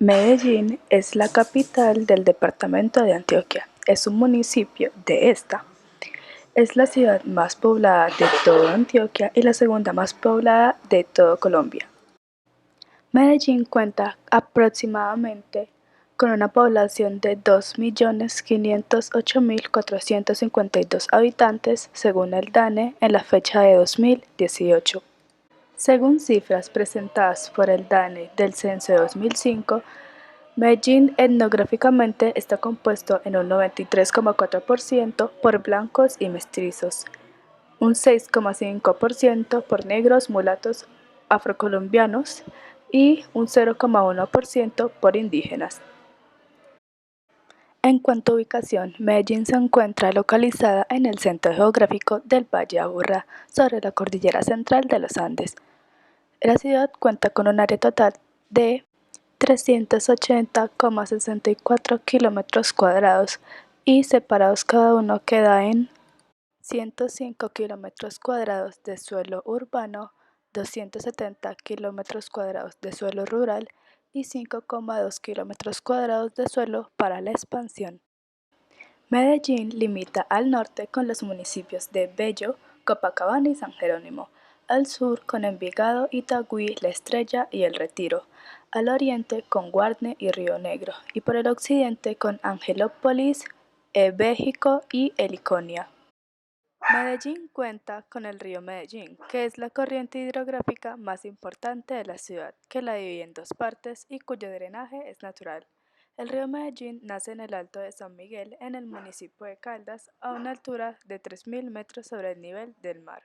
Medellín es la capital del departamento de Antioquia. Es un municipio de esta. Es la ciudad más poblada de toda Antioquia y la segunda más poblada de todo Colombia. Medellín cuenta aproximadamente con una población de 2.508.452 habitantes según el DANE en la fecha de 2018. Según cifras presentadas por el DANE del censo de 2005, Medellín etnográficamente está compuesto en un 93,4% por blancos y mestizos, un 6,5% por negros, mulatos, afrocolombianos y un 0,1% por indígenas. En cuanto a ubicación, Medellín se encuentra localizada en el centro geográfico del Valle Aburrá, sobre la cordillera central de los Andes. La ciudad cuenta con un área total de 380,64 kilómetros cuadrados y separados cada uno queda en 105 kilómetros cuadrados de suelo urbano, 270 kilómetros cuadrados de suelo rural y 5,2 kilómetros cuadrados de suelo para la expansión. Medellín limita al norte con los municipios de Bello, Copacabana y San Jerónimo, al sur con Envigado, Itagüí, La Estrella y El Retiro, al oriente con Guarne y Río Negro, y por el occidente con Angelópolis, Béjico y Heliconia. Medellín cuenta con el río Medellín, que es la corriente hidrográfica más importante de la ciudad, que la divide en dos partes y cuyo drenaje es natural. El río Medellín nace en el Alto de San Miguel, en el municipio de Caldas, a una altura de 3.000 metros sobre el nivel del mar,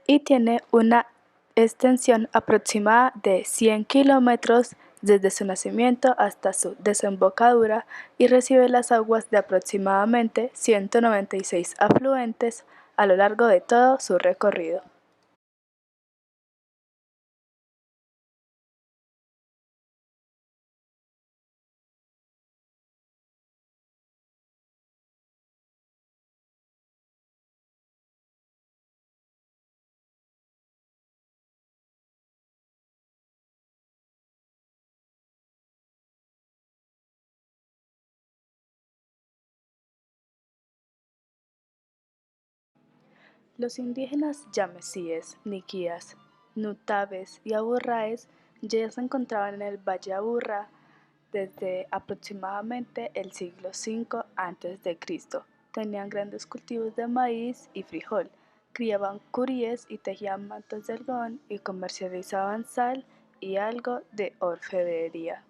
y tiene una extensión aproximada de 100 kilómetros desde su nacimiento hasta su desembocadura y recibe las aguas de aproximadamente 196 afluentes a lo largo de todo su recorrido. Los indígenas yamesíes, niquías, nutabes y aburraes ya se encontraban en el Valle Aburrá desde aproximadamente el siglo V a.C. Tenían grandes cultivos de maíz y frijol, criaban curíes y tejían mantas de algodón y comercializaban sal y algo de orfebrería.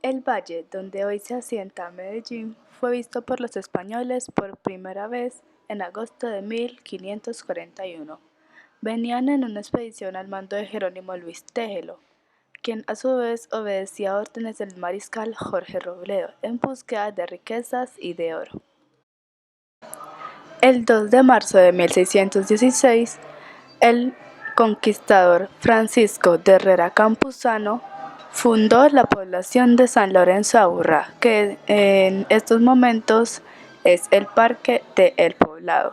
El valle donde hoy se asienta Medellín fue visto por los españoles por primera vez en agosto de 1541. Venían en una expedición al mando de Jerónimo Luis Tejelo, quien a su vez obedecía órdenes del mariscal Jorge Robledo en búsqueda de riquezas y de oro. El 2 de marzo de 1616, el conquistador Francisco de Herrera Campuzano fundó la población de San Lorenzo Aburrá, que en estos momentos es el Parque de El Poblado.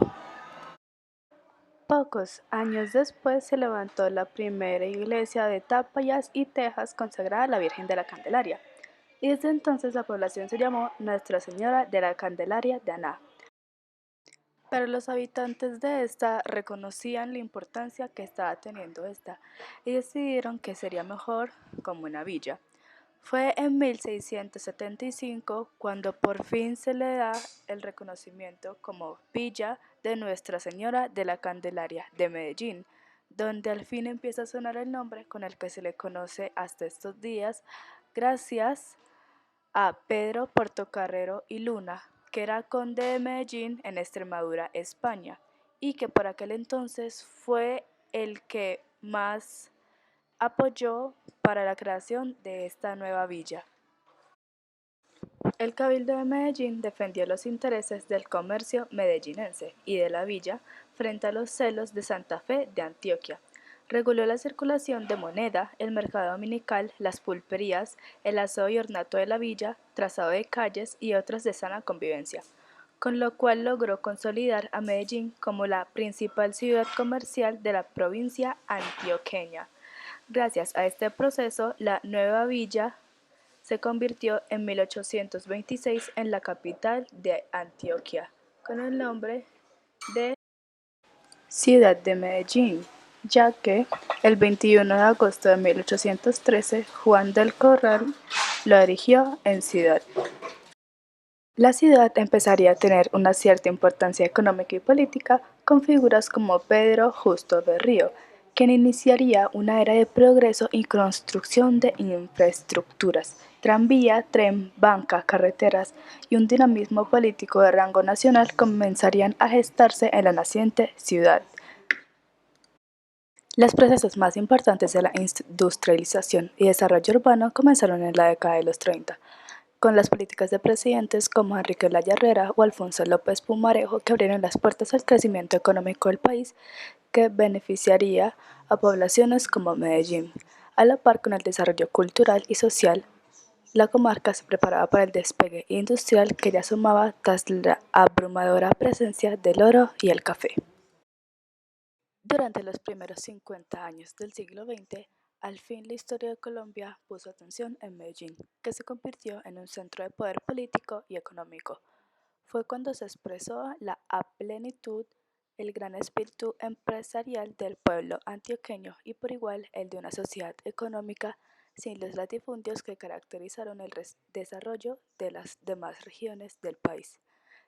Pocos años después se levantó la primera iglesia de tapias y tejas consagrada a la Virgen de la Candelaria, y desde entonces la población se llamó Nuestra Señora de la Candelaria de Aná. Pero los habitantes de esta reconocían la importancia que estaba teniendo esta y decidieron que sería mejor como una villa. Fue en 1675 cuando por fin se le da el reconocimiento como Villa de Nuestra Señora de la Candelaria de Medellín, donde al fin empieza a sonar el nombre con el que se le conoce hasta estos días, gracias a Pedro Portocarrero y Luna, que era conde de Medellín en Extremadura, España, y que por aquel entonces fue el que más apoyó para la creación de esta nueva villa. El Cabildo de Medellín defendió los intereses del comercio medellinense y de la villa frente a los celos de Santa Fe de Antioquia. Reguló la circulación de moneda, el mercado dominical, las pulperías, el aseo y ornato de la villa, trazado de calles y otras de sana convivencia, con lo cual logró consolidar a Medellín como la principal ciudad comercial de la provincia antioqueña. Gracias a este proceso, la nueva villa se convirtió en 1826 en la capital de Antioquia, con el nombre de Ciudad de Medellín, ya que el 21 de agosto de 1813 Juan del Corral lo erigió en ciudad. La ciudad empezaría a tener una cierta importancia económica y política con figuras como Pedro Justo Berrío, quien iniciaría una era de progreso y construcción de infraestructuras, tranvía, tren, banca, carreteras y un dinamismo político de rango nacional comenzarían a gestarse en la naciente ciudad. Los procesos más importantes de la industrialización y desarrollo urbano comenzaron en la década de los 30, con las políticas de presidentes como Enrique Olaya Herrera o Alfonso López Pumarejo que abrieron las puertas al crecimiento económico del país que beneficiaría a poblaciones como Medellín. A la par con el desarrollo cultural y social, la comarca se preparaba para el despegue industrial que ya sumaba tras la abrumadora presencia del oro y el café. Durante los primeros 50 años del siglo XX, al fin la historia de Colombia puso atención en Medellín, que se convirtió en un centro de poder político y económico. Fue cuando se expresó a plenitud el gran espíritu empresarial del pueblo antioqueño y por igual el de una sociedad económica sin los latifundios que caracterizaron el desarrollo de las demás regiones del país.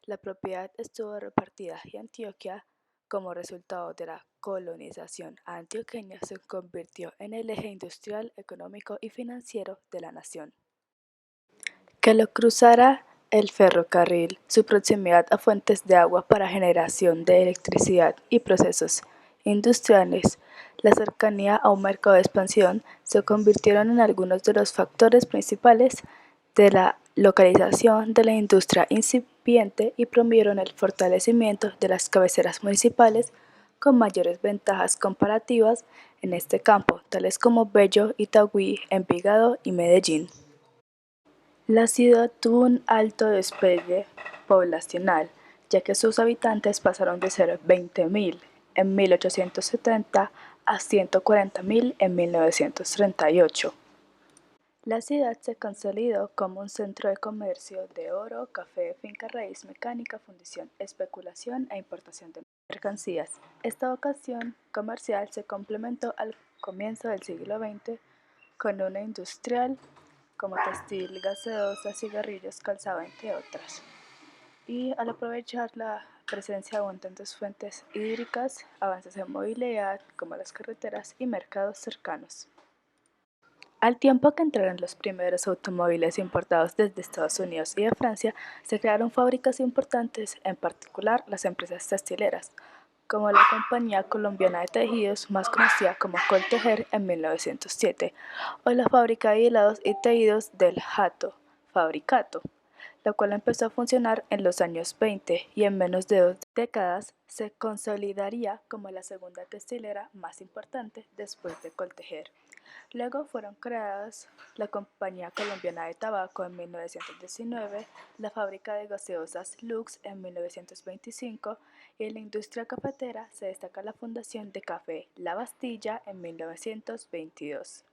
La propiedad estuvo repartida y Antioquia, como resultado de la colonización antioqueña, se convirtió en el eje industrial, económico y financiero de la nación. Que lo cruzara el ferrocarril, su proximidad a fuentes de agua para generación de electricidad y procesos industriales, la cercanía a un mercado de expansión se convirtieron en algunos de los factores principales de la localización de la industria incipiente y promovieron el fortalecimiento de las cabeceras municipales con mayores ventajas comparativas en este campo, tales como Bello, Itagüí, Envigado y Medellín. La ciudad tuvo un alto despegue poblacional, ya que sus habitantes pasaron de ser 20.000 en 1870 a 140.000 en 1938. La ciudad se consolidó como un centro de comercio de oro, café, finca raíz, mecánica, fundición, especulación e importación de mercancías. Esta vocación comercial se complementó al comienzo del siglo XX con una industrial como textil, gaseosa, cigarrillos, calzado, entre otras. Y al aprovechar la presencia de abundantes fuentes hídricas, avances en movilidad como las carreteras y mercados cercanos. Al tiempo que entraron los primeros automóviles importados desde Estados Unidos y de Francia, se crearon fábricas importantes, en particular las empresas textileras, como la Compañía Colombiana de Tejidos, más conocida como Coltejer en 1907, o la fábrica de hilados y tejidos del Hato, Fabricato, la cual empezó a funcionar en los años 20 y en menos de 2 décadas se consolidaría como la segunda textilera más importante después de Coltejer. Luego fueron creadas la Compañía Colombiana de Tabaco en 1919, la fábrica de gaseosas Lux en 1925 y en la industria cafetera se destaca la fundación de Café La Bastilla en 1922.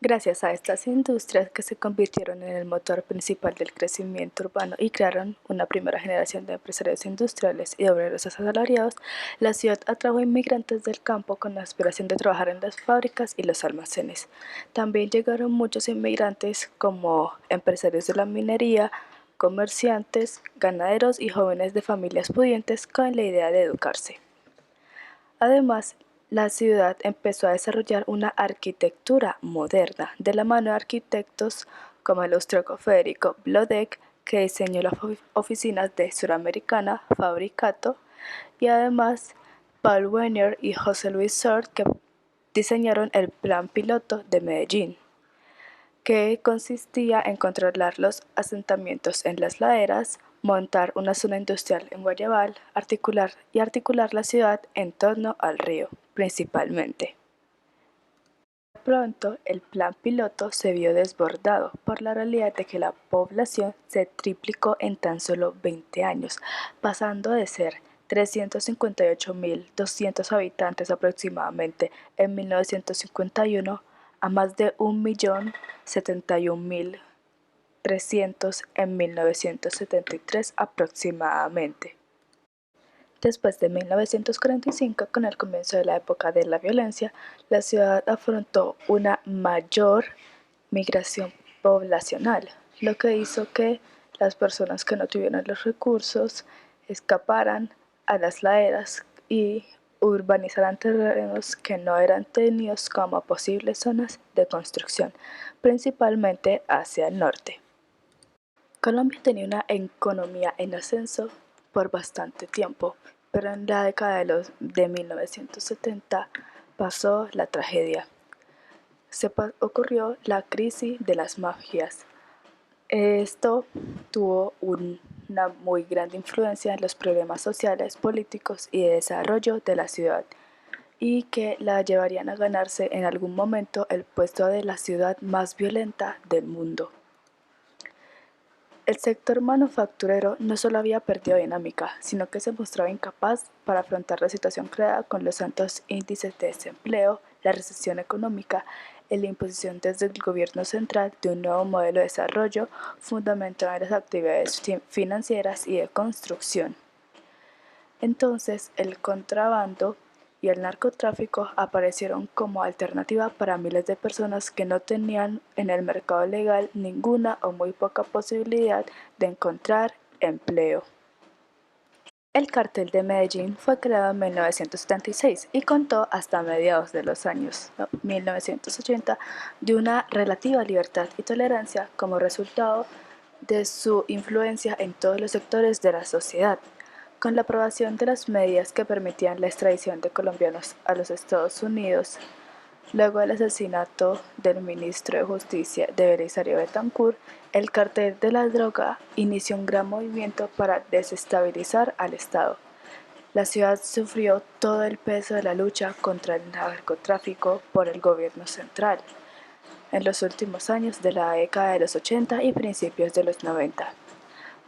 Gracias a estas industrias que se convirtieron en el motor principal del crecimiento urbano y crearon una primera generación de empresarios industriales y obreros asalariados, la ciudad atrajo inmigrantes del campo con la aspiración de trabajar en las fábricas y los almacenes. También llegaron muchos inmigrantes como empresarios de la minería, comerciantes, ganaderos y jóvenes de familias pudientes con la idea de educarse. Además, la ciudad empezó a desarrollar una arquitectura moderna de la mano de arquitectos como el austríaco Federico Blodeck, que diseñó las oficinas de Suramericana Fabricato, y además Paul Weiner y José Luis Sort, que diseñaron el Plan Piloto de Medellín, que consistía en controlar los asentamientos en las laderas, montar una zona industrial en Guayabal, articular la ciudad en torno al río, principalmente. Pronto, el plan piloto se vio desbordado por la realidad de que la población se triplicó en tan solo 20 años, pasando de ser 358.200 habitantes aproximadamente en 1951 a más de 1.071.300 en 1973 aproximadamente. Después de 1945, con el comienzo de la época de la violencia, la ciudad afrontó una mayor migración poblacional, lo que hizo que las personas que no tuvieron los recursos escaparan a las laderas y urbanizaran terrenos que no eran tenidos como posibles zonas de construcción, principalmente hacia el norte. Colombia tenía una economía en ascenso por bastante tiempo, pero en la década de 1970 pasó la tragedia. Ocurrió la crisis de las mafias. Esto tuvo una muy grande influencia en los problemas sociales, políticos y de desarrollo de la ciudad, y que la llevarían a ganarse en algún momento el puesto de la ciudad más violenta del mundo. El sector manufacturero no solo había perdido dinámica, sino que se mostraba incapaz para afrontar la situación creada con los altos índices de desempleo, la recesión económica y la imposición desde el gobierno central de un nuevo modelo de desarrollo fundamentado en las actividades financieras y de construcción. Entonces, el contrabando y el narcotráfico aparecieron como alternativa para miles de personas que no tenían en el mercado legal ninguna o muy poca posibilidad de encontrar empleo. El Cartel de Medellín fue creado en 1976 y contó hasta mediados de los años 1980 de una relativa libertad y tolerancia como resultado de su influencia en todos los sectores de la sociedad. Con la aprobación de las medidas que permitían la extradición de colombianos a los Estados Unidos, luego del asesinato del ministro de Justicia de Belisario Betancur, el cartel de la droga inició un gran movimiento para desestabilizar al Estado. La ciudad sufrió todo el peso de la lucha contra el narcotráfico por el gobierno central en los últimos años de la década de los 80 y principios de los 90.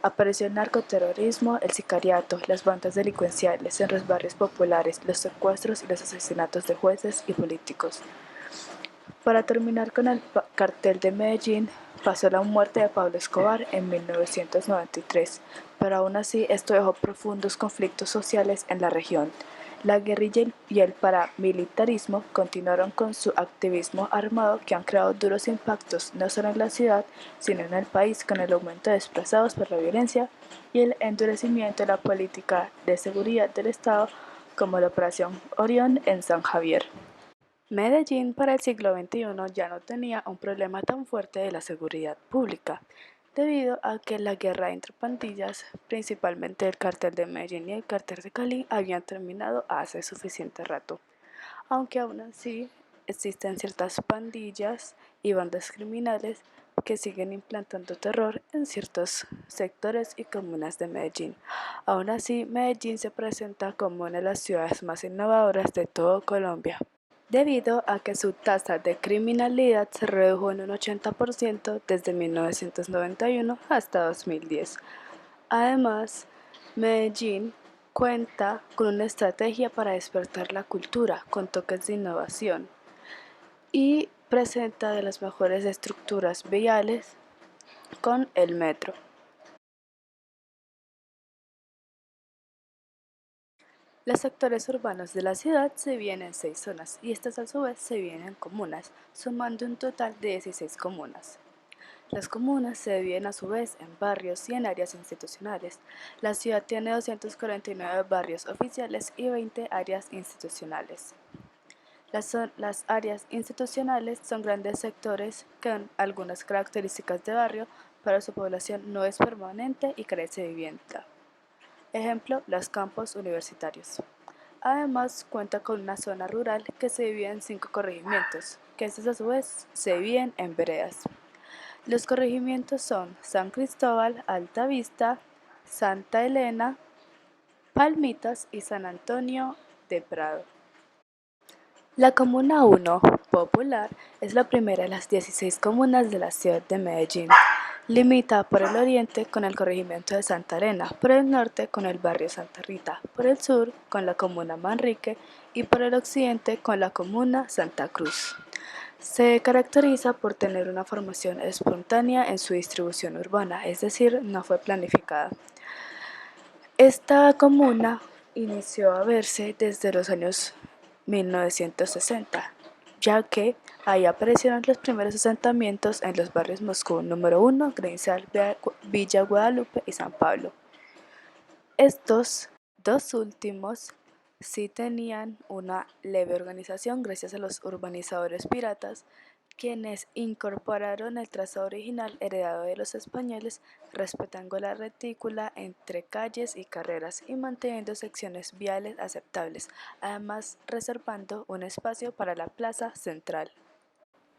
Apareció el narcoterrorismo, el sicariato, las bandas delincuenciales en los barrios populares, los secuestros y los asesinatos de jueces y políticos. Para terminar con el cartel de Medellín, pasó la muerte de Pablo Escobar en 1993, pero aún así esto dejó profundos conflictos sociales en la región. La guerrilla y el paramilitarismo continuaron con su activismo armado que han creado duros impactos no solo en la ciudad, sino en el país con el aumento de desplazados por la violencia y el endurecimiento de la política de seguridad del Estado como la Operación Orión en San Javier. Medellín para el siglo XXI ya no tenía un problema tan fuerte de la seguridad pública, debido a que la guerra entre pandillas, principalmente el cartel de Medellín y el cartel de Cali, habían terminado hace suficiente rato. Aunque aún así existen ciertas pandillas y bandas criminales que siguen implantando terror en ciertos sectores y comunas de Medellín. Aún así, Medellín se presenta como una de las ciudades más innovadoras de todo Colombia, debido a que su tasa de criminalidad se redujo en un 80% desde 1991 hasta 2010. Además, Medellín cuenta con una estrategia para despertar la cultura con toques de innovación y presenta de las mejores estructuras viales con el metro. Los sectores urbanos de la ciudad se dividen en 6 zonas y estas a su vez se dividen en comunas, sumando un total de 16 comunas. Las comunas se dividen a su vez en barrios y en áreas institucionales. La ciudad tiene 249 barrios oficiales y 20 áreas institucionales. Las áreas institucionales son grandes sectores con algunas características de barrio, pero su población no es permanente y carece de vivienda. Ejemplo, los campos universitarios. Además, cuenta con una zona rural que se divide en 5 corregimientos, que estos a su vez se dividen en veredas. Los corregimientos son San Cristóbal, Altavista, Santa Elena, Palmitas y San Antonio de Prado. La Comuna 1, Popular, es la primera de las 16 comunas de la ciudad de Medellín. Limita por el oriente con el corregimiento de Santa Elena, por el norte con el barrio Santa Rita, por el sur con la comuna Manrique y por el occidente con la comuna Santa Cruz. Se caracteriza por tener una formación espontánea en su distribución urbana, es decir, no fue planificada. Esta comuna inició a verse desde los años 1960, ya que ahí aparecieron los primeros asentamientos en los barrios Moscú número 1, Greensal, Villa Guadalupe y San Pablo. Estos dos últimos sí tenían una leve organización gracias a los urbanizadores piratas, quienes incorporaron el trazado original heredado de los españoles, respetando la retícula entre calles y carreras y manteniendo secciones viales aceptables, además reservando un espacio para la plaza central.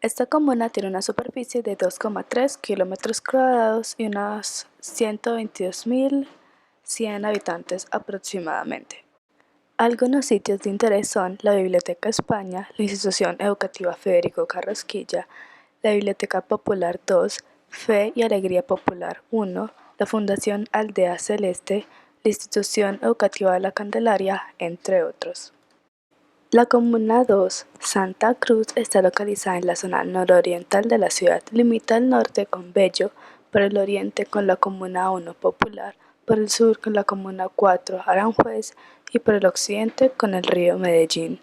Esta comuna tiene una superficie de 2,3 kilómetros cuadrados y unos 122.100 habitantes aproximadamente. Algunos sitios de interés son la Biblioteca España, la Institución Educativa Federico Carrasquilla, la Biblioteca Popular 2, Fe y Alegría Popular 1, la Fundación Aldea Celeste, la Institución Educativa de la Candelaria, entre otros. La Comuna 2, Santa Cruz, está localizada en la zona nororiental de la ciudad. Limita al norte con Bello, por el oriente con la Comuna 1 Popular, por el sur con la Comuna 4 Aranjuez y por el occidente con el río Medellín.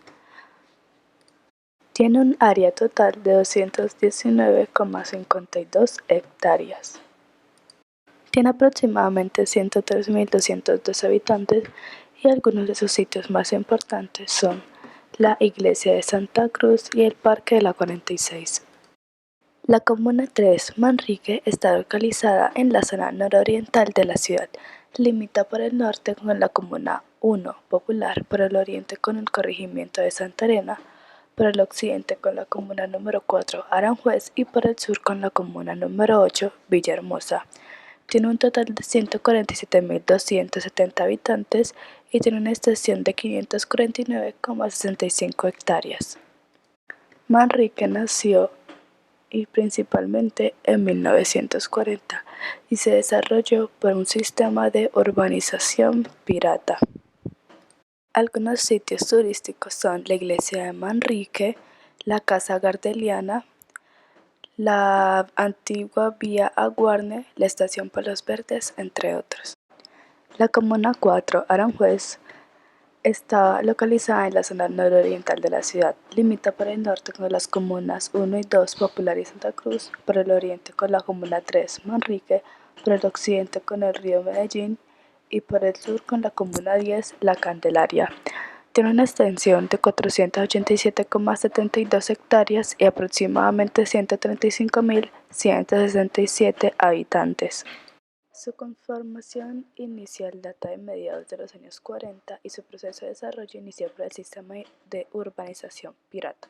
Tiene un área total de 219,52 hectáreas. Tiene aproximadamente 103.202 habitantes y algunos de sus sitios más importantes son la Iglesia de Santa Cruz y el Parque de la 46. La Comuna 3, Manrique, está localizada en la zona nororiental de la ciudad. Limita por el norte con la Comuna 1, Popular, por el oriente con el corregimiento de Santa Elena, por el occidente con la Comuna número 4, Aranjuez, y por el sur con la Comuna número 8, Villahermosa. Tiene un total de 147.270 habitantes y tiene una extensión de 549,65 hectáreas. Manrique nació principalmente en 1940 y se desarrolló por un sistema de urbanización pirata. Algunos sitios turísticos son la iglesia de Manrique, la casa gardeliana, la antigua vía Aguarne, la estación Palos Verdes, entre otros. La Comuna 4, Aranjuez, está localizada en la zona nororiental de la ciudad. Limita por el norte con las comunas 1 y 2, Popular y Santa Cruz, por el oriente con la comuna 3, Manrique, por el occidente con el río Medellín y por el sur con la comuna 10, La Candelaria. Tiene una extensión de 487,72 hectáreas y aproximadamente 135.167 habitantes. Su conformación inicial data de mediados de los años 40 y su proceso de desarrollo inició por el sistema de urbanización pirata.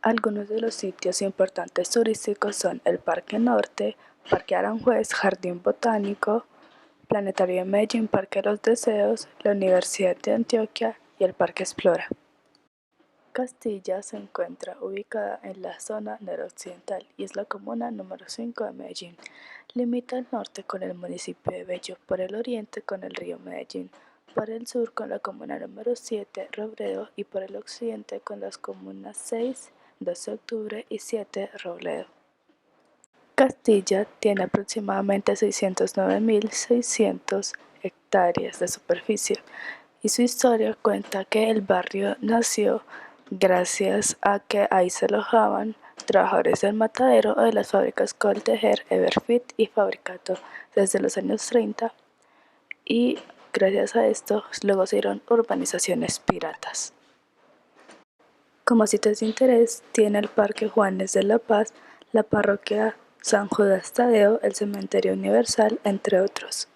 Algunos de los sitios importantes turísticos son el Parque Norte, Parque Aranjuez, Jardín Botánico, Planetario de Medellín, Parque de los Deseos, la Universidad de Antioquia y el Parque Explora. Castilla se encuentra ubicada en la zona noroccidental y es la comuna número 5 de Medellín. Limita al norte con el municipio de Bello, por el oriente con el río Medellín, por el sur con la comuna número 7, Robledo, y por el occidente con las comunas 6, 12 de octubre y 7, Robledo. Castilla tiene aproximadamente 609.600 hectáreas de superficie y su historia cuenta que el barrio nació gracias a que ahí se alojaban trabajadores del matadero o de las fábricas Coltejer, Everfit y Fabricato desde los años 30 y gracias a esto luego se dieron urbanizaciones piratas. Como sitios de interés tiene el Parque Juanes de la Paz, la parroquia San Judas Tadeo, el Cementerio Universal, entre otros.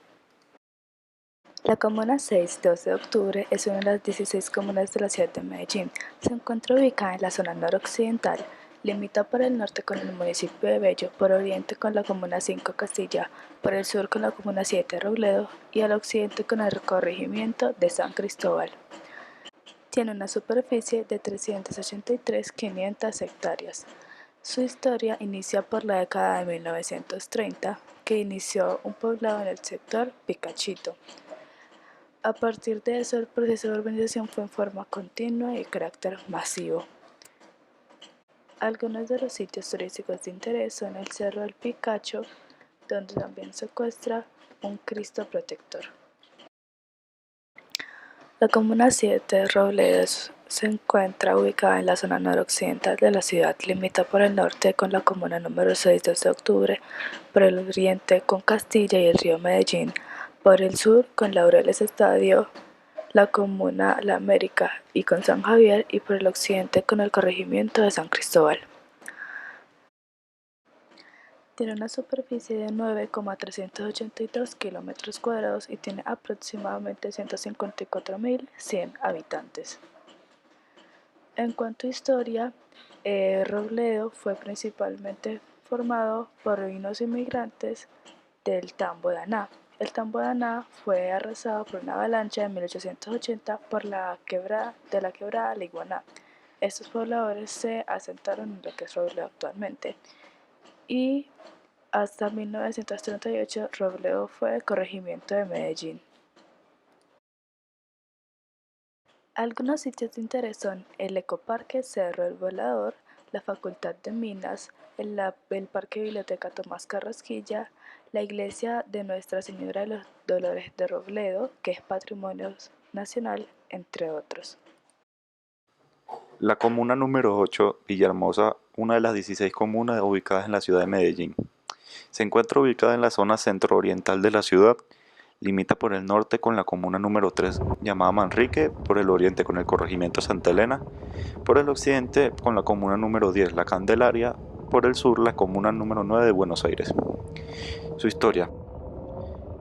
La Comuna 6, 12 de octubre, es una de las 16 comunas de la ciudad de Medellín. Se encuentra ubicada en la zona noroccidental. Limita por el norte con el municipio de Bello, por oriente con la Comuna 5 Castilla, por el sur con la Comuna 7 Robledo y al occidente con el corregimiento de San Cristóbal. Tiene una superficie de 383.500 hectáreas. Su historia inicia por la década de 1930, que inició un poblado en el sector Picachito. A partir de eso, el proceso de urbanización fue en forma continua y de carácter masivo. Algunos de los sitios turísticos de interés son el Cerro del Picacho, donde también se encuentra un Cristo protector. La Comuna 7 de Robledos se encuentra ubicada en la zona noroccidental de la ciudad. Limita por el norte con la Comuna número 6 2 de octubre, por el oriente con Castilla y el río Medellín, por el sur con Laureles Estadio, la Comuna La América y con San Javier, y por el occidente con el corregimiento de San Cristóbal. Tiene una superficie de 9,382 kilómetros cuadrados y tiene aproximadamente 154.100 habitantes. En cuanto a historia, Robledo fue principalmente formado por unos inmigrantes del Tambo de Aná. El Tambo de Aná fue arrasado por una avalancha en 1880 por la quebrada La Iguaná. Estos pobladores se asentaron en lo que es Robledo actualmente. Y hasta 1938 Robledo fue corregimiento de Medellín. Algunos sitios de interés son el Ecoparque Cerro El Volador, la Facultad de Minas, el Parque Biblioteca Tomás Carrasquilla, la Iglesia de Nuestra Señora de los Dolores de Robledo, que es Patrimonio Nacional, entre otros. La comuna número 8, Villahermosa, una de las 16 comunas ubicadas en la ciudad de Medellín. Se encuentra ubicada en la zona centro-oriental de la ciudad. Limita por el norte con la comuna número 3, llamada Manrique, por el oriente con el corregimiento Santa Elena, por el occidente con la comuna número 10, La Candelaria, por el sur la comuna número 9 de Buenos Aires. Su historia.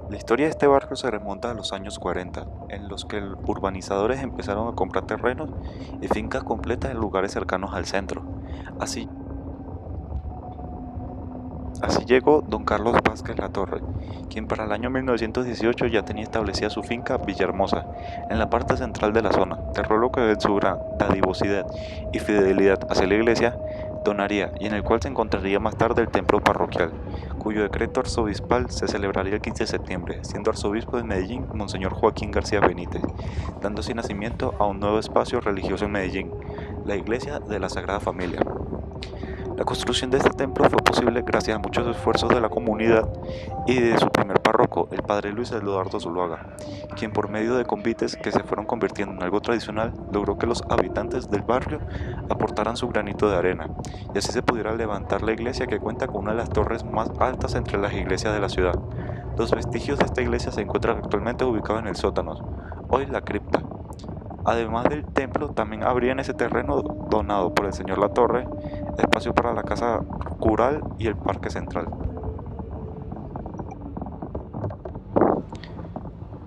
La historia de este barrio se remonta a los años 40, en los que los urbanizadores empezaron a comprar terrenos y fincas completas en lugares cercanos al centro. Así llegó don Carlos Vázquez Latorre, quien para el año 1918 ya tenía establecida su finca Villahermosa, en la parte central de la zona, de lo que en su gran dadivosidad y fidelidad hacia la iglesia donaría, y en el cual se encontraría más tarde el templo parroquial, cuyo decreto arzobispal se celebraría el 15 de septiembre, siendo arzobispo de Medellín Monseñor Joaquín García Benítez, dando así nacimiento a un nuevo espacio religioso en Medellín, la Iglesia de la Sagrada Familia. La construcción de este templo fue posible gracias a muchos esfuerzos de la comunidad y de su primer párroco, el padre Luis Eduardo Zuluaga, quien por medio de convites que se fueron convirtiendo en algo tradicional, logró que los habitantes del barrio aportaran su granito de arena, y así se pudiera levantar la iglesia, que cuenta con una de las torres más altas entre las iglesias de la ciudad. Los vestigios de esta iglesia se encuentran actualmente ubicados en el sótano, hoy la cripta. Además del templo, también habría en ese terreno donado por el señor Latorre espacio para la casa cural y el parque central.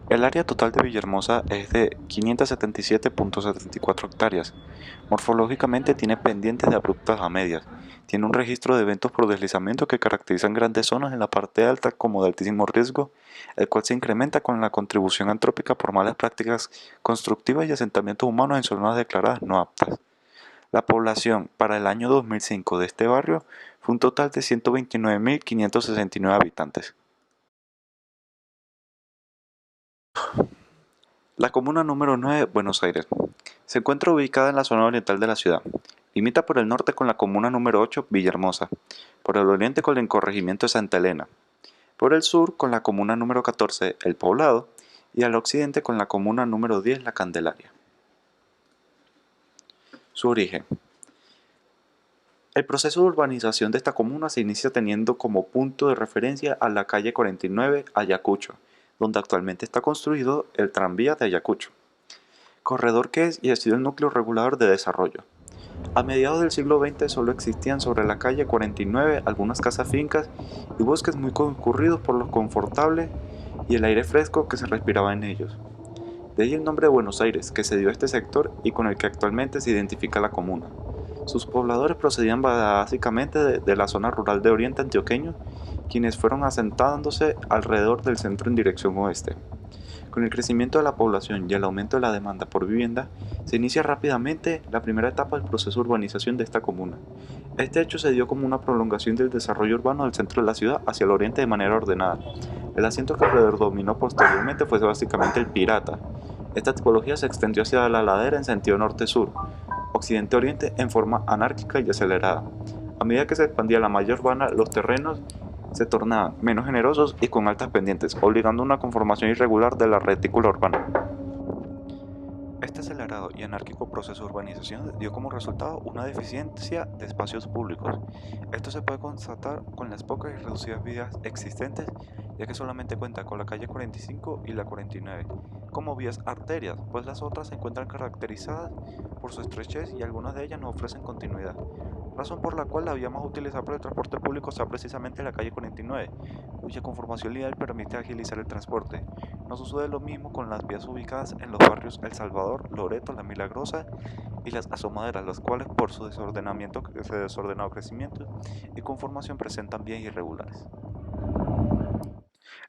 El área total de Villahermosa es de 577.74 hectáreas. Morfológicamente tiene pendientes de abruptas a medias. Tiene un registro de eventos por deslizamiento que caracterizan grandes zonas en la parte alta como de altísimo riesgo, el cual se incrementa con la contribución antrópica por malas prácticas constructivas y asentamientos humanos en zonas declaradas no aptas. La población para el año 2005 de este barrio fue un total de 129.569 habitantes. La comuna número 9, Buenos Aires. Se encuentra ubicada en la zona oriental de la ciudad. Limita por el norte con la comuna número 8, Villahermosa, por el oriente con el corregimiento de Santa Elena, por el sur con la comuna número 14, El Poblado, y al occidente con la comuna número 10, La Candelaria. Su origen. El proceso de urbanización de esta comuna se inicia teniendo como punto de referencia a la calle 49, Ayacucho, donde actualmente está construido el tranvía de Ayacucho, corredor que es y ha sido el núcleo regulador de desarrollo. A mediados del siglo XX solo existían sobre la calle 49 algunas casas fincas y bosques muy concurridos por lo confortable y el aire fresco que se respiraba en ellos. De ahí el nombre de Buenos Aires, que se dio a este sector y con el que actualmente se identifica la comuna. Sus pobladores procedían básicamente de la zona rural de Oriente Antioqueño, quienes fueron asentándose alrededor del centro en dirección oeste. Con el crecimiento de la población y el aumento de la demanda por vivienda, se inicia rápidamente la primera etapa del proceso de urbanización de esta comuna. Este hecho se dio como una prolongación del desarrollo urbano del centro de la ciudad hacia el oriente de manera ordenada. El asiento que predominó posteriormente fue básicamente el Pirata. Esta tipología se extendió hacia la ladera en sentido norte-sur, occidente-oriente en forma anárquica y acelerada. A medida que se expandía la malla urbana, los terrenos se tornaban menos generosos y con altas pendientes, obligando a una conformación irregular de la retícula urbana. Este acelerado y anárquico proceso de urbanización dio como resultado una deficiencia de espacios públicos. Esto se puede constatar con las pocas y reducidas vías existentes, ya que solamente cuenta con la calle 45 y la 49 como vías arterias, pues las otras se encuentran caracterizadas por su estrechez y algunas de ellas no ofrecen continuidad, razón por la cual la vía más utilizada para el transporte público sea precisamente la calle 49, cuya conformación lineal permite agilizar el transporte. No sucede lo mismo con las vías ubicadas en los barrios El Salvador, Loreto, La Milagrosa y Las Asomaderas, las cuales por su desordenado crecimiento y conformación presentan vías irregulares.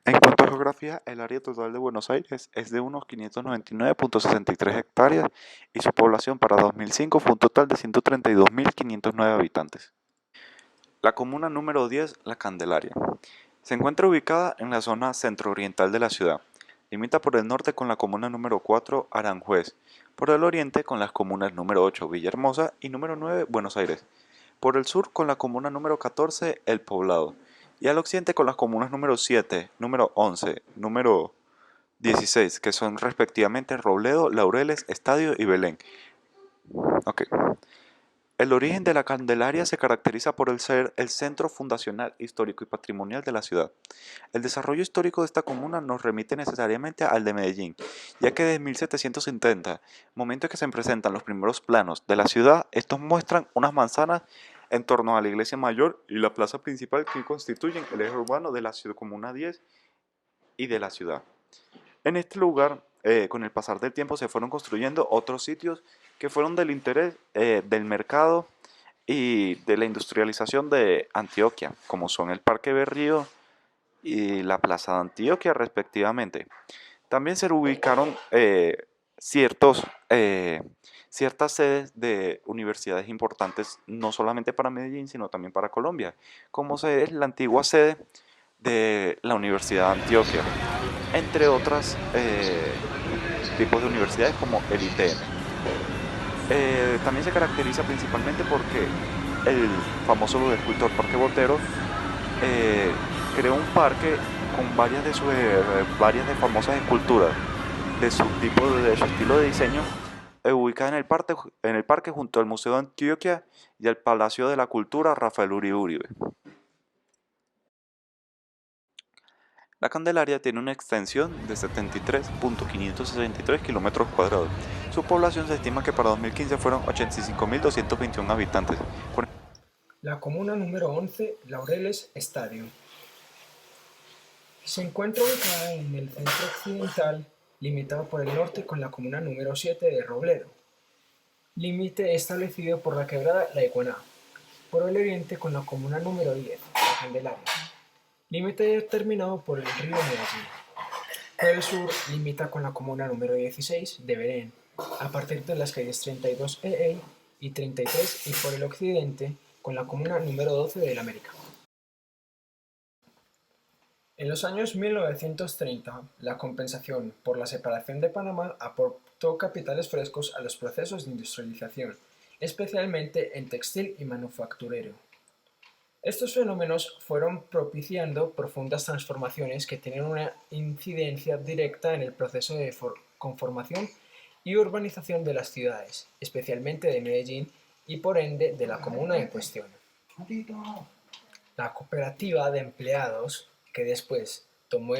En cuanto a geografía, el área total de Buenos Aires es de unos 599.63 hectáreas y su población para 2005 fue un total de 132.509 habitantes. La comuna número 10, La Candelaria. Se encuentra ubicada en la zona centro-oriental de la ciudad. Limita por el norte con la comuna número 4, Aranjuez, por el oriente con las comunas número 8, Villahermosa y número 9, Buenos Aires, por el sur con la comuna número 14, El Poblado, y al occidente con las comunas número 7, número 11, número 16, que son respectivamente Robledo, Laureles, Estadio y Belén. Okay. El origen de la Candelaria se caracteriza por el ser el centro fundacional, histórico y patrimonial de la ciudad. El desarrollo histórico de esta comuna nos remite necesariamente al de Medellín, ya que desde 1770, momento en que se presentan los primeros planos de la ciudad, estos muestran unas manzanas en torno a la iglesia mayor y la plaza principal que constituyen el eje urbano de la ciudad comuna 10 y de la ciudad. En este lugar, con el pasar del tiempo, se fueron construyendo otros sitios que fueron del interés del mercado y de la industrialización de Antioquia, como son el Parque Berrío y la Plaza de Antioquia, respectivamente. También se ubicaron ciertas sedes de universidades importantes, no solamente para Medellín, sino también para Colombia, como es la antigua sede de la Universidad de Antioquia, entre otros tipos de universidades como el ITM. También se caracteriza principalmente porque el famoso escultor Parque Botero creó un parque con varias de famosas esculturas de su estilo de diseño, ubicada en el parque junto al Museo de Antioquia y al Palacio de la Cultura Rafael Uribe Uribe. La Candelaria tiene una extensión de 73.563 km². Su población se estima que para 2015 fueron 85.221 habitantes. La comuna número 11, Laureles, Estadio. Se encuentra ubicada en el centro occidental, limitado por el norte con la comuna número 7 de Robledo. Límite establecido por la quebrada La Iguaná. Por el oriente con la comuna número 10, La Candelaria. Límite determinado por el río Medellín. Por el sur limita con la comuna número 16 de Belén, a partir de las calles 32 EE y 33, y por el occidente con la comuna número 12 de la América. En los años 1930, la compensación por la separación de Panamá aportó capitales frescos a los procesos de industrialización, especialmente en textil y manufacturero. Estos fenómenos fueron propiciando profundas transformaciones que tienen una incidencia directa en el proceso de conformación y urbanización de las ciudades, especialmente de Medellín y por ende de la comuna en cuestión. La cooperativa de empleados, que después tomó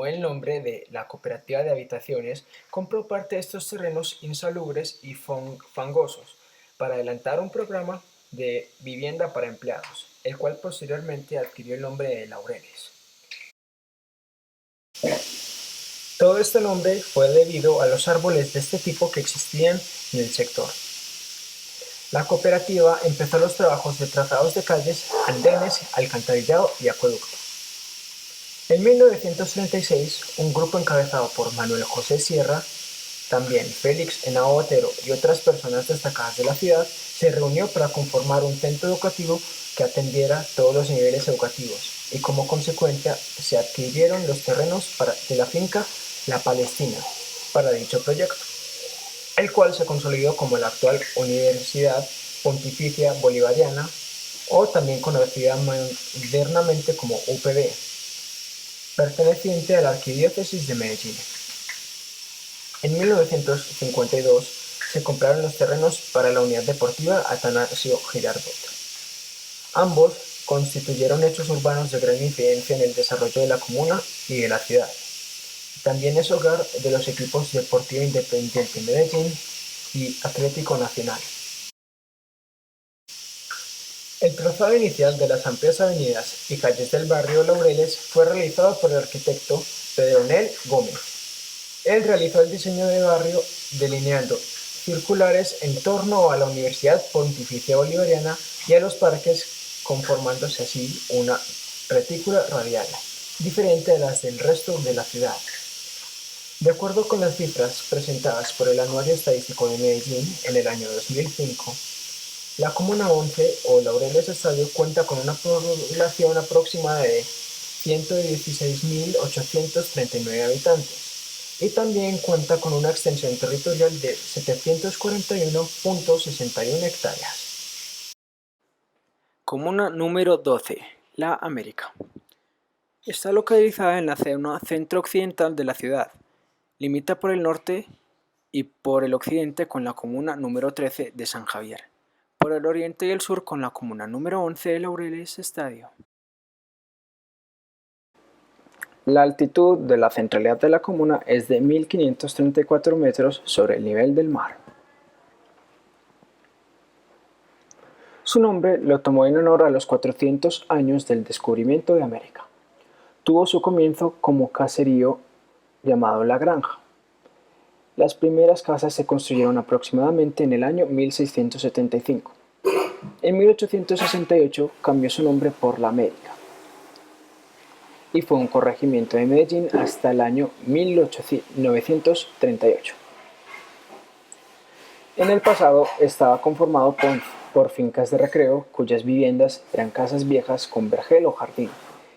el nombre de la Cooperativa de Habitaciones, compró parte de estos terrenos insalubres y fangosos para adelantar un programa de vivienda para empleados, el cual posteriormente adquirió el nombre de Laureles. Todo este nombre fue debido a los árboles de este tipo que existían en el sector. La cooperativa empezó los trabajos de trazados de calles, andenes, alcantarillado y acueducto. En 1936, un grupo encabezado por Manuel José Sierra, también Félix Henao Botero y otras personas destacadas de la ciudad, se reunió para conformar un centro educativo que atendiera todos los niveles educativos, y como consecuencia se adquirieron los terrenos de la finca La Palestina para dicho proyecto. el cual se consolidó como la actual Universidad Pontificia Bolivariana, o también conocida modernamente como UPB, perteneciente a la Arquidiócesis de Medellín. En 1952 se compraron los terrenos para la Unidad Deportiva Atanasio Girardot. Ambos constituyeron hechos urbanos de gran incidencia en el desarrollo de la comuna y de la ciudad. También es hogar de los equipos Deportivo Independiente Medellín y Atlético Nacional. El trazado inicial de las amplias avenidas y calles del barrio Laureles fue realizado por el arquitecto Pedronel Gómez. Él realizó el diseño del barrio delineando circulares en torno a la Universidad Pontificia Bolivariana y a los parques, conformándose así una retícula radial, diferente a las del resto de la ciudad. De acuerdo con las cifras presentadas por el Anuario Estadístico de Medellín en el año 2005, la Comuna 11 o Laureles Estadio cuenta con una población aproximada de 116.839 habitantes y también cuenta con una extensión territorial de 741.61 hectáreas. Comuna número 12, La América. Está localizada en la zona centro-occidental de la ciudad. Limita por el norte y por el occidente con la comuna número 13 de San Javier. Por el oriente y el sur con la comuna número 11 de Laureles Estadio. La altitud de la centralidad de la comuna es de 1.534 metros sobre el nivel del mar. Su nombre lo tomó en honor a los 400 años del descubrimiento de América. Tuvo su comienzo como caserío llamado La Granja. Las primeras casas se construyeron aproximadamente en el año 1675. En 1868 cambió su nombre por La América y fue un corregimiento de Medellín hasta el año 1938. En el pasado estaba conformado por fincas de recreo cuyas viviendas eran casas viejas con vergel o jardín.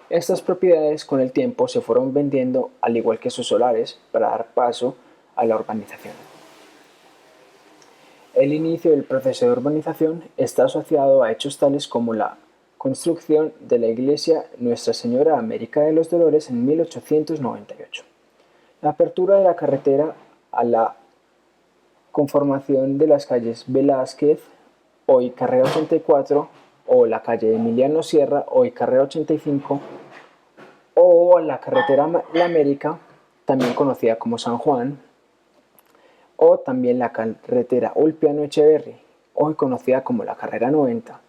Estas propiedades con el tiempo se fueron vendiendo al igual que sus solares para dar paso a la urbanización. El inicio del proceso de urbanización está asociado a hechos tales como la construcción de la iglesia Nuestra Señora América de los Dolores en 1898, la apertura de la carretera a la conformación de las calles Velázquez, hoy Carrera 84, o la calle Emiliano Sierra, hoy Carrera 85, o la carretera La América, también conocida como San Juan, o también la carretera Ulpiano Echeverri, hoy conocida como la Carrera 90,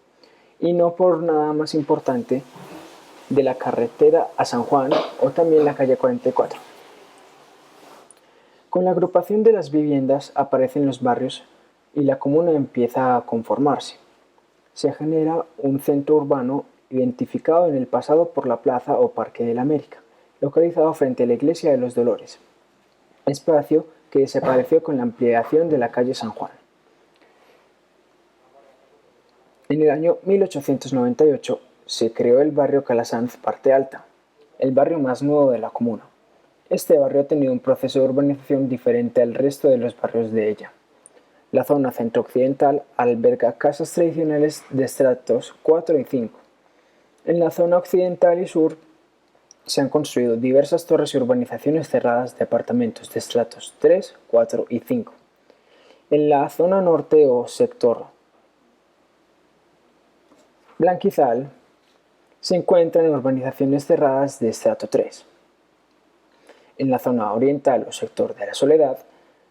y no por nada más importante, de la carretera a San Juan, o también la calle 44. Con la agrupación de las viviendas aparecen los barrios y la comuna empieza a conformarse. Se genera un centro urbano identificado en el pasado por la Plaza o Parque de la América, localizado frente a la Iglesia de los Dolores, espacio que desapareció con la ampliación de la calle San Juan. En el año 1898 se creó el barrio Calasanz Parte Alta, el barrio más nuevo de la comuna. Este barrio ha tenido un proceso de urbanización diferente al resto de los barrios de ella. La zona centro-occidental alberga casas tradicionales de estratos 4 y 5. En la zona occidental y sur se han construido diversas torres y urbanizaciones cerradas de apartamentos de estratos 3, 4 y 5. En la zona norte o sector Blanquizal se encuentran urbanizaciones cerradas de estrato 3. En la zona oriental o sector de la Soledad,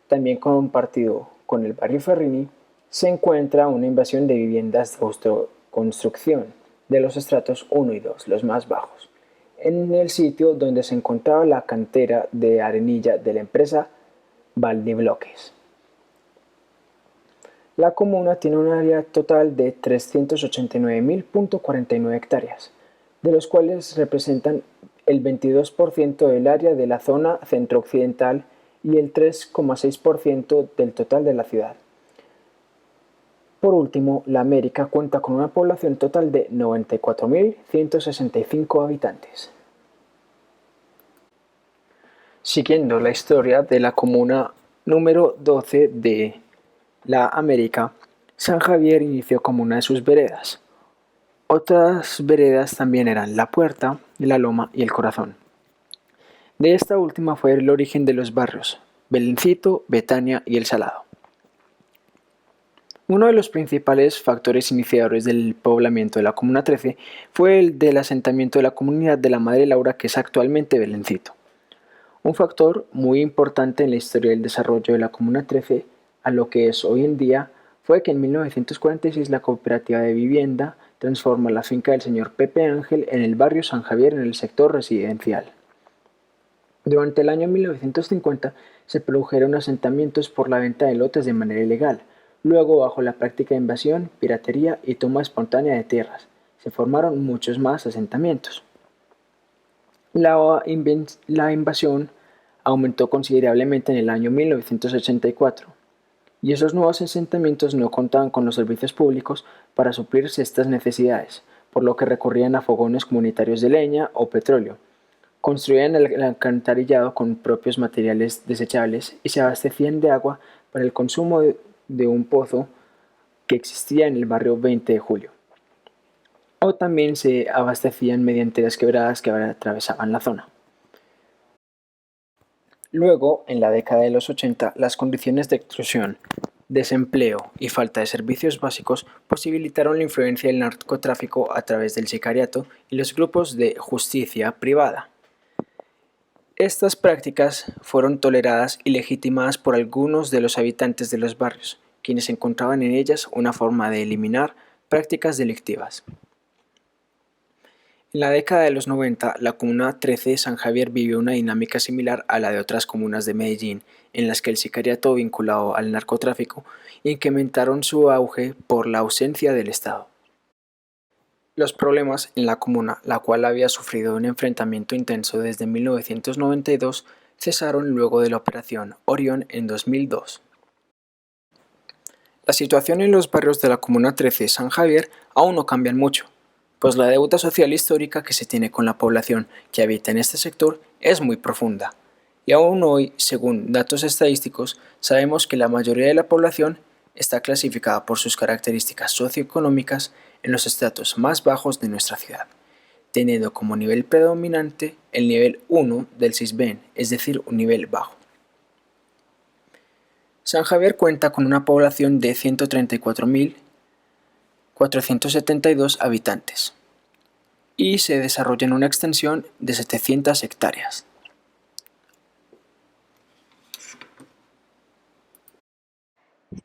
también compartido con el barrio Ferrini, se encuentra una invasión de viviendas de construcción de los estratos 1 y 2, los más bajos, en el sitio donde se encontraba la cantera de arenilla de la empresa Valdibloques. La comuna tiene un área total de 389.049 hectáreas, de los cuales representan el 22% del área de la zona centro-occidental y el 3,6% del total de la ciudad. Por último, La América cuenta con una población total de 94.165 habitantes. Siguiendo la historia de la comuna número 12 de la América, San Javier inició como una de sus veredas. Otras veredas también eran La Puerta, La Loma y El Corazón. De esta última fue el origen de los barrios Belencito, Betania y El Salado. Uno de los principales factores iniciadores del poblamiento de la Comuna 13 fue el del asentamiento de la comunidad de la Madre Laura, que es actualmente Belencito. Un factor muy importante en la historia del desarrollo de la Comuna 13 a lo que es hoy en día fue que en 1946 la cooperativa de vivienda transforma la finca del señor Pepe Ángel en el barrio San Javier en el sector residencial. Durante el año 1950 se produjeron asentamientos por la venta de lotes de manera ilegal. Luego, bajo la práctica de invasión, piratería y toma espontánea de tierras, se formaron muchos más asentamientos. La invasión aumentó considerablemente en el año 1984, y esos nuevos asentamientos no contaban con los servicios públicos para suplirse estas necesidades, por lo que recurrían a fogones comunitarios de leña o petróleo. Construían el alcantarillado con propios materiales desechables y se abastecían de agua para el consumo de un pozo que existía en el barrio 20 de Julio. O también se abastecían mediante las quebradas que atravesaban la zona. Luego, en la década de los 80, las condiciones de exclusión, desempleo y falta de servicios básicos posibilitaron la influencia del narcotráfico a través del sicariato y los grupos de justicia privada. Estas prácticas fueron toleradas y legitimadas por algunos de los habitantes de los barrios, quienes encontraban en ellas una forma de eliminar prácticas delictivas. En la década de los 90, la Comuna 13 de San Javier vivió una dinámica similar a la de otras comunas de Medellín, en las que el sicariato vinculado al narcotráfico incrementaron su auge por la ausencia del Estado. Los problemas en la comuna, la cual había sufrido un enfrentamiento intenso desde 1992, cesaron luego de la Operación Orión en 2002. La situación en los barrios de la Comuna 13 de San Javier aún no cambian mucho, pues la deuda social histórica que se tiene con la población que habita en este sector es muy profunda, y aún hoy, según datos estadísticos, sabemos que la mayoría de la población está clasificada por sus características socioeconómicas en los estratos más bajos de nuestra ciudad, teniendo como nivel predominante el nivel 1 del Sisbén, es decir, un nivel bajo. San Javier cuenta con una población de 134.472 habitantes y se desarrolla en una extensión de 700 hectáreas.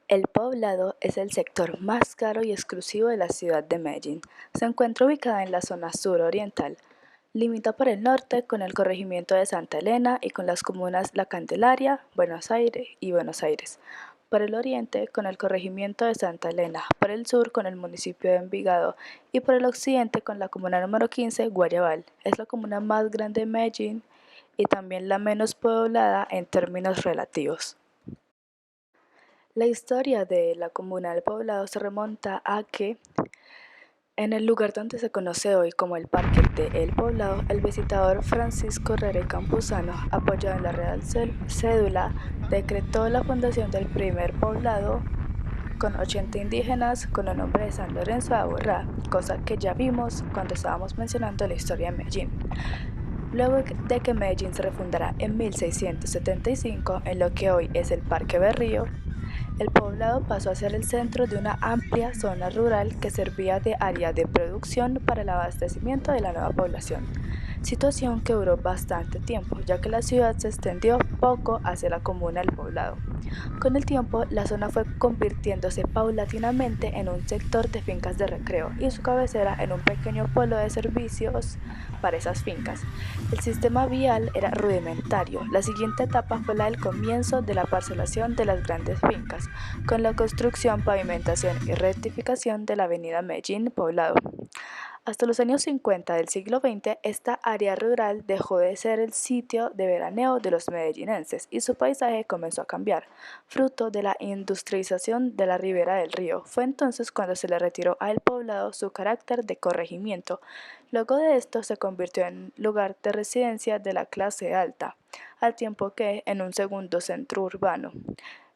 El Poblado es el sector más caro y exclusivo de la ciudad de Medellín. Se encuentra ubicada en la zona suroriental. Limita por el norte con el corregimiento de Santa Elena y con las comunas La Candelaria, Buenos Aires y Buenos Aires. Por el oriente con el corregimiento de Santa Elena, por el sur con el municipio de Envigado y por el occidente con la comuna número 15, Guayabal. Es la comuna más grande de Medellín y también la menos poblada en términos relativos. La historia de la comuna del Poblado se remonta a que en el lugar donde se conoce hoy como el Parque de El Poblado, el visitador Francisco Herrera Campuzano, apoyado en la Real Cédula, decretó la fundación del primer poblado con 80 indígenas con el nombre de San Lorenzo de Aburrá, cosa que ya vimos cuando estábamos mencionando la historia de Medellín. Luego de que Medellín se refundara en 1675 en lo que hoy es el Parque Berrío, el poblado pasó a ser el centro de una amplia zona rural que servía de área de producción para el abastecimiento de la nueva población, situación que duró bastante tiempo, ya que la ciudad se extendió poco hacia la comuna del Poblado. Con el tiempo, la zona fue convirtiéndose paulatinamente en un sector de fincas de recreo y su cabecera en un pequeño polo de servicios para esas fincas. El sistema vial era rudimentario. La siguiente etapa fue la del comienzo de la parcelación de las grandes fincas, con la construcción, pavimentación y rectificación de la avenida Medellín-Poblado. Hasta los años 50 del siglo XX, esta área rural dejó de ser el sitio de veraneo de los medellinenses y su paisaje comenzó a cambiar, fruto de la industrialización de la ribera del río. Fue entonces cuando se le retiró a El Poblado su carácter de corregimiento, Luego de esto se convirtió en lugar de residencia de la clase alta, al tiempo que en un segundo centro urbano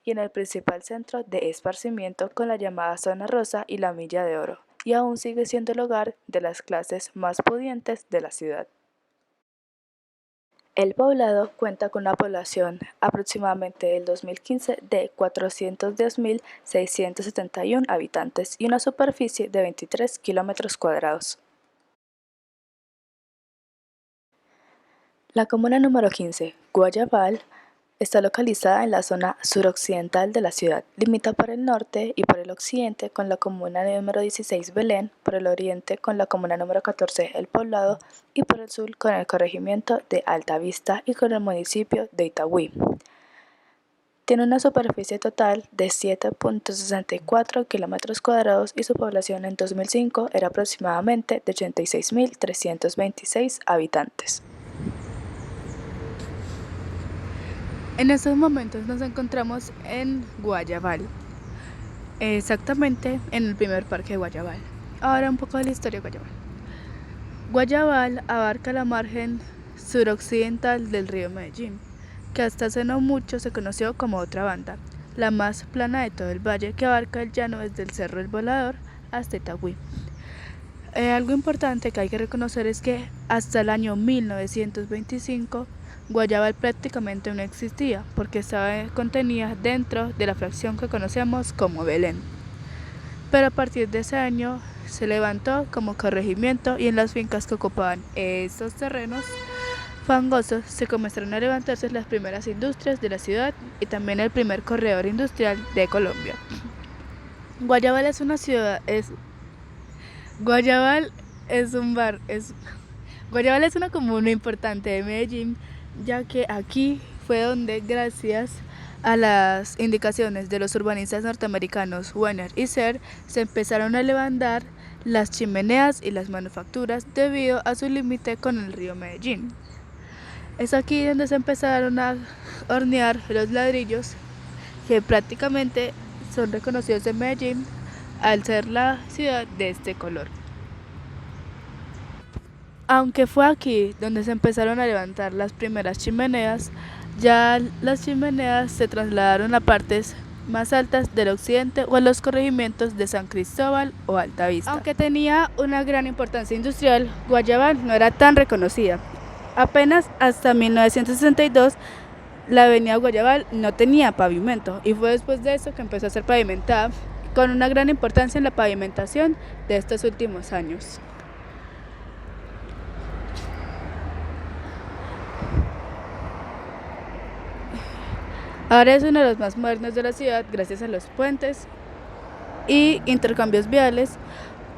y en el principal centro de esparcimiento con la llamada Zona Rosa y la Milla de Oro, y aún sigue siendo el hogar de las clases más pudientes de la ciudad. El poblado cuenta con una población aproximadamente del 2015 de 410.671 habitantes y una superficie de 23 kilómetros cuadrados. La comuna número 15, Guayabal, está localizada en la zona suroccidental de la ciudad. Limita por el norte y por el occidente con la comuna número 16, Belén, por el oriente con la comuna número 14, El Poblado, y por el sur con el corregimiento de Altavista y con el municipio de Itagüí. Tiene una superficie total de 7.64 kilómetros cuadrados y su población en 2005 era aproximadamente de 86.326 habitantes. En estos momentos nos encontramos en Guayabal, exactamente en el primer parque de Guayabal. Ahora un poco de la historia de Guayabal. Guayabal abarca la margen suroccidental del río Medellín, que hasta hace no mucho se conoció como otra banda, la más plana de todo el valle, que abarca el llano desde el Cerro El Volador hasta Itagüí. Algo importante que hay que reconocer es que hasta el año 1925 Guayabal prácticamente no existía porque estaba contenida dentro de la fracción que conocemos como Belén. Pero a partir de ese año se levantó como corregimiento y en las fincas que ocupaban estos terrenos fangosos se comenzaron a levantarse las primeras industrias de la ciudad y también el primer corredor industrial de Colombia. Guayabal es una ciudad, Guayabal es Guayabal es una comuna importante de Medellín, ya que aquí fue donde, gracias a las indicaciones de los urbanistas norteamericanos Werner y Ser, se empezaron a levantar las chimeneas y las manufacturas debido a su límite con el río Medellín. Es aquí donde se empezaron a hornear los ladrillos que prácticamente son reconocidos en Medellín al ser la ciudad de este color. Aunque fue aquí donde se empezaron a levantar las primeras chimeneas, ya las chimeneas se trasladaron a partes más altas del occidente o a los corregimientos de San Cristóbal o Altavista. Aunque tenía una gran importancia industrial, Guayabal no era tan reconocida. Apenas hasta 1962 la avenida Guayabal no tenía pavimento y fue después de eso que empezó a ser pavimentada, con una gran importancia en la pavimentación de estos últimos años. Ahora es uno de los más modernos de la ciudad gracias a los puentes y intercambios viales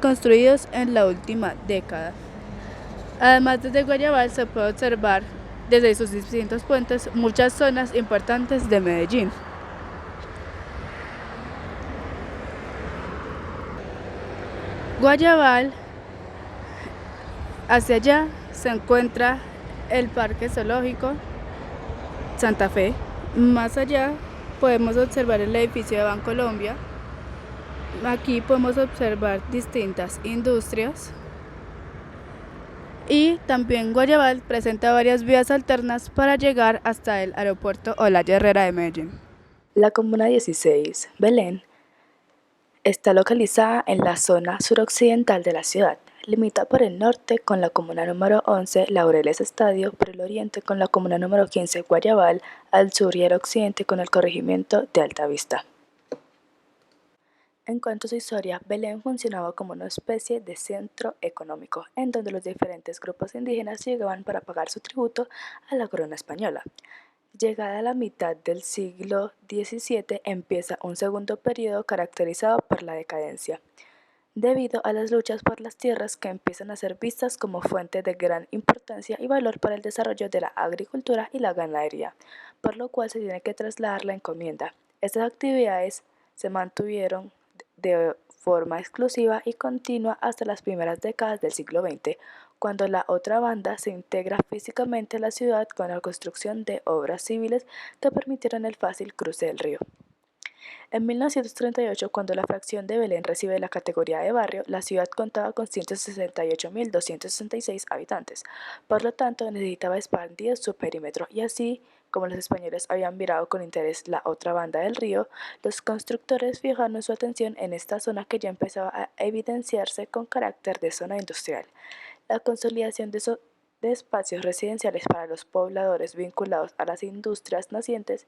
construidos en la última década. Además, desde Guayabal se puede observar desde sus distintos puentes muchas zonas importantes de Medellín. Guayabal, hacia allá se encuentra el Parque Zoológico Santa Fe. Más allá podemos observar el edificio de Bancolombia. Aquí podemos observar distintas industrias. Y también Guayabal presenta varias vías alternas para llegar hasta el aeropuerto Olaya Herrera de Medellín. La comuna 16, Belén, está localizada en la zona suroccidental de la ciudad. Limita por el norte con la comuna número 11, Laureles Estadio, por el oriente con la comuna número 15, Guayabal, al sur y al occidente con el corregimiento de Altavista. En cuanto a su historia, Belén funcionaba como una especie de centro económico, en donde los diferentes grupos indígenas llegaban para pagar su tributo a la corona española. Llegada a la mitad del siglo XVII empieza un segundo periodo caracterizado por la decadencia, debido a las luchas por las tierras que empiezan a ser vistas como fuente de gran importancia y valor para el desarrollo de la agricultura y la ganadería, por lo cual se tiene que trasladar la encomienda. Estas actividades se mantuvieron de forma exclusiva y continua hasta las primeras décadas del siglo XX, cuando la otra banda se integra físicamente a la ciudad con la construcción de obras civiles que permitieron el fácil cruce del río. En 1938, cuando la fracción de Belén recibe la categoría de barrio, la ciudad contaba con 168.266 habitantes. Por lo tanto, necesitaba expandir su perímetro y así, como los españoles habían mirado con interés la otra banda del río, los constructores fijaron su atención en esta zona que ya empezaba a evidenciarse con carácter de zona industrial. La consolidación de espacios residenciales para los pobladores vinculados a las industrias nacientes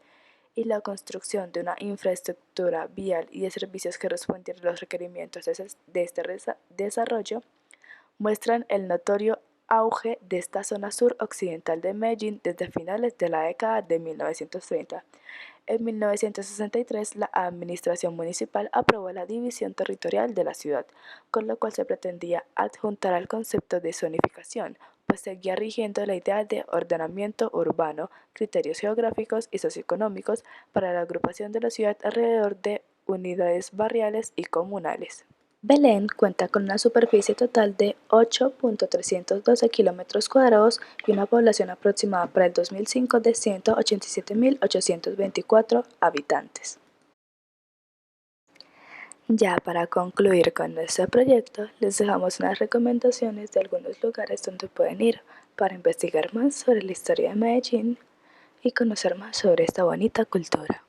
y la construcción de una infraestructura vial y de servicios que respondiera a los requerimientos de este desarrollo muestran el notorio auge de esta zona sur-occidental de Medellín desde finales de la década de 1930. En 1963, la administración municipal aprobó la división territorial de la ciudad, con lo cual se pretendía adjuntar al concepto de zonificación, pues seguía rigiendo la idea de ordenamiento urbano, criterios geográficos y socioeconómicos para la agrupación de la ciudad alrededor de unidades barriales y comunales. Belén cuenta con una superficie total de 8.312 km² y una población aproximada para el 2005 de 187.824 habitantes. Ya para concluir con nuestro proyecto, les dejamos unas recomendaciones de algunos lugares donde pueden ir para investigar más sobre la historia de Medellín y conocer más sobre esta bonita cultura.